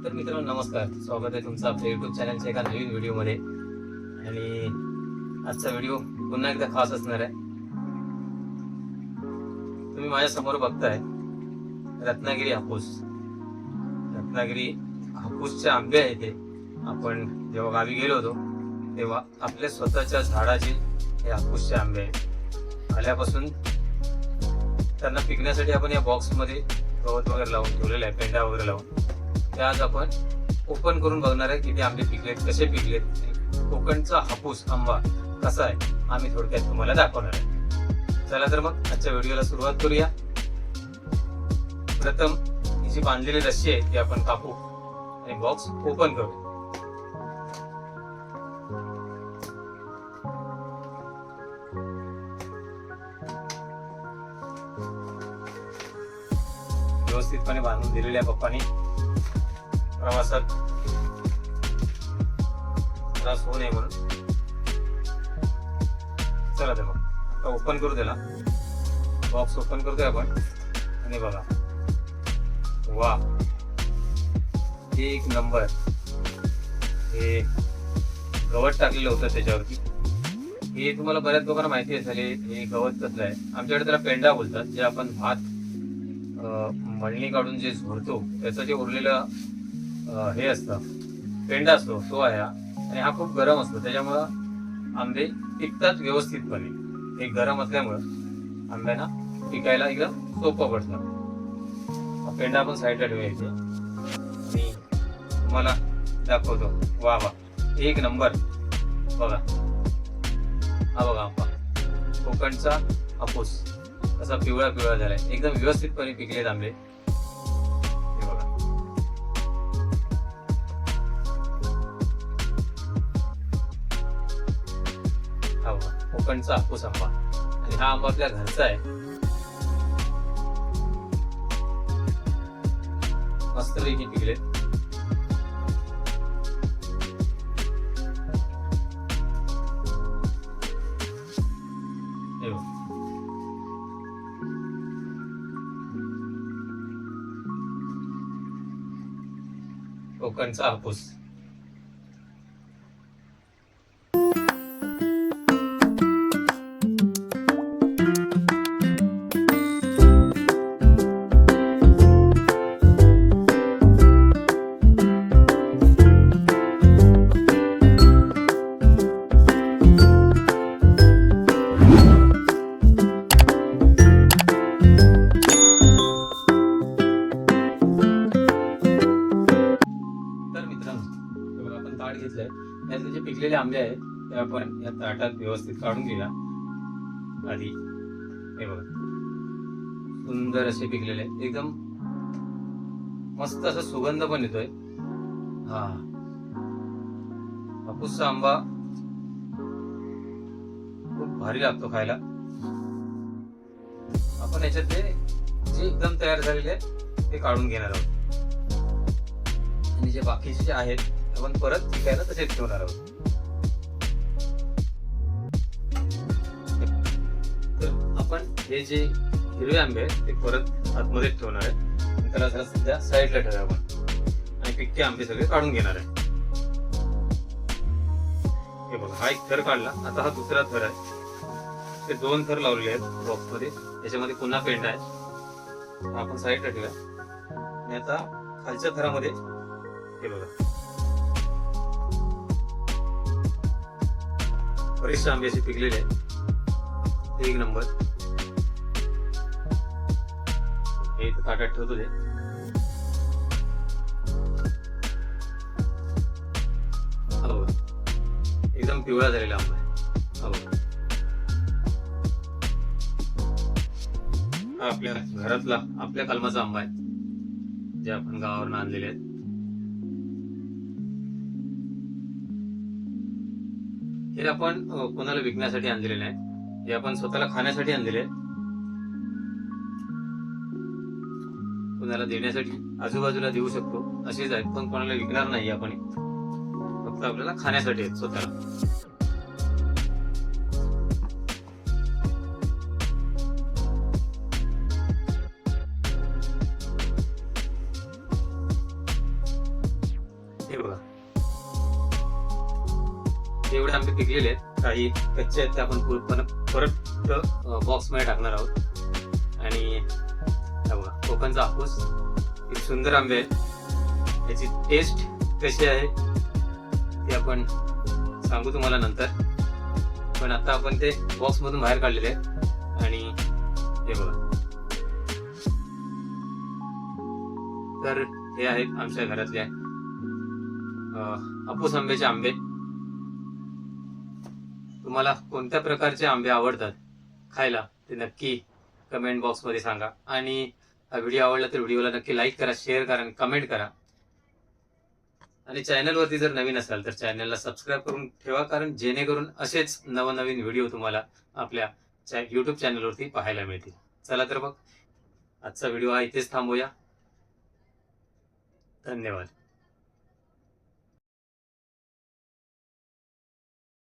तर मित्रांनो नमस्कार, स्वागत आहे तुमचं आपल्या YouTube चॅनलच्या एका नवीन व्हिडिओमध्ये. आणि आजचा व्हिडिओ पुन्हा एकदा खास असणार आहे. तुम्ही माझ्या समोर बघताय रत्नागिरी हापूस. रत्नागिरी हापूसचे आंबे आहेत ते. आपण जेव्हा गावी गेलो होतो तेव्हा आपल्या स्वतःच्या झाडाचे हे हापूसचे आंबे आहेत. आल्यापासून त्यांना पिकण्यासाठी आपण या बॉक्समध्ये गवत वगैरे लावून ठेवलेलं आहे, पेंडा वगैरे लावून. ते आज आपण ओपन करून बघणार आहे की ते आंबे पिकलेत, कसे पिकलेत, कोकणचा हापूस आंबा कसा आहे आम्ही थोडक्यात तुम्हाला दाखवणार आहे. चला तर मग आजच्या व्हिडिओला सुरुवात करूया. प्रथम ही जी बांधलेली रस्सी आहे ती आपण कापू आणि बॉक्स ओपन करू. व्यवस्थितपणे बांधून दिलेल्या पप्पानी प्रवासात त्रास होऊ नये म्हणून. चला तर मग आता ओपन करू. त्याला बॉक्स ओपन करतोय आपण आणि बघा, वा एक नंबर. हे गवत टाकलेलं होतं त्याच्यावरती. हे तुम्हाला बऱ्याच लोकांना माहिती असेल हे गवत कसलं आहे. आमच्याकडे त्याला पेंडा बोलतात. जे आपण भात मळणी काढून जे झोडतो त्याचं जे उरलेलं हे असतं, पेंडा असतो, तो आहे हा. आणि हा खूप गरम असतो, त्याच्यामुळं आंबे पिकतात व्यवस्थितपणे. हे गरम असल्यामुळं आंब्यांना पिकायला एकदम सोपं पडतं. हा पेंडा आपण साईडला ठेवूया इथे आणि तुम्हाला दाखवतो. वा वा एक नंबर. बघा हा, बघा आंबा कोकणचा हापूस असा पिवळा पिवळा झालाय. एकदम व्यवस्थितपणे पिकलेत आंबे. हे बघा, हा बघा कोकणचा हापूस आंबा. आणि हा आंबा आपल्या घरचा आहे. मस्तपैकी पिकलेत. हे बघा, कोकणचा हापूस. ताट घेतलंय, त्यातले जे पिकलेले आंबे आहेत ते आपण या ताटात व्यवस्थित काढून घेऊया आधी. हे बघा सुंदर असे पिकलेले, एकदम मस्त असा सुगंध पण येतोय. हा हापूसचा आंबा खूप भारी लागतो खायला. आपण याच्यातले जे एकदम तयार झालेले आहेत ते काढून घेणार आहोत आणि जे बाकीचे जे आहेत आपण परत पिकायला तसेच ठेवणार आहोत. तर आपण हे जे हिरवे आंबे आहेत ते परत आतमध्ये ठेवणार आहे. त्याला जरा सध्या साईडला ठेवूया आपण आणि पिक्के आंबे सगळे काढून घेणार आहे. हे बघा, हा एक थर काढला. आता हा दुसरा थर आहे. ते दोन थर लावलेले आहेत बॉक्स मध्ये. त्याच्यामध्ये पुन्हा पेंडा आहे. आपण साईडला ठेवूया आणि आता खालच्या थरामध्ये हे बघा बरेचसे आंबे असे पिकलेले आहेत. एक नंबर. हे ताटात ठेवतो ते. एकदम पिवळा झालेला आंबा आहे. हा आपल्या घरातला, आपल्या कलमाचा आंबा आहे जे आपण गावावरून आणलेले आहेत. हे आपण कोणाला विकण्यासाठी आणलेले नाही, हे आपण स्वतःला खाण्यासाठी आणलेले आहे. कोणाला देण्यासाठी आजूबाजूला देऊ शकतो असेच आहेत, पण कोणाला विकणार नाही आपण. फक्त आपल्याला खाण्यासाठी आहेत स्वतःला. एवढे आंबे पिकलेले आहेत, काही कच्चे आहेत, ते आपण परत बॉक्समध्ये टाकणार आहोत. आणि हे बघा कोकणचा हापूस, एक सुंदर आंबे आहेत. याची टेस्ट कशी आहे ते आपण सांगू तुम्हाला नंतर, पण आता आपण ते बॉक्समधून बाहेर काढलेले आहेत. आणि हे बघा, तर हे आहेत आमच्या घरातल्या हापूस आंब्याचे आंबे. तुम्हाला कोणत्या प्रकारचे आंबे आवडतात खायला ते नक्की कमेंट बॉक्समध्ये सांगा. आणि हा व्हिडिओ आवडला तर व्हिडिओला नक्की लाईक करा, शेअर करा आणि कमेंट करा. आणि चॅनलवरती जर नवीन असाल तर चॅनलला सबस्क्राईब करून ठेवा, कारण जेणेकरून असेच नवनवीन व्हिडिओ तुम्हाला आपल्या YouTube चॅनलवरती पाहायला मिळतील. चला तर मग आजचा व्हिडिओ हा इथेच थांबूया. धन्यवाद.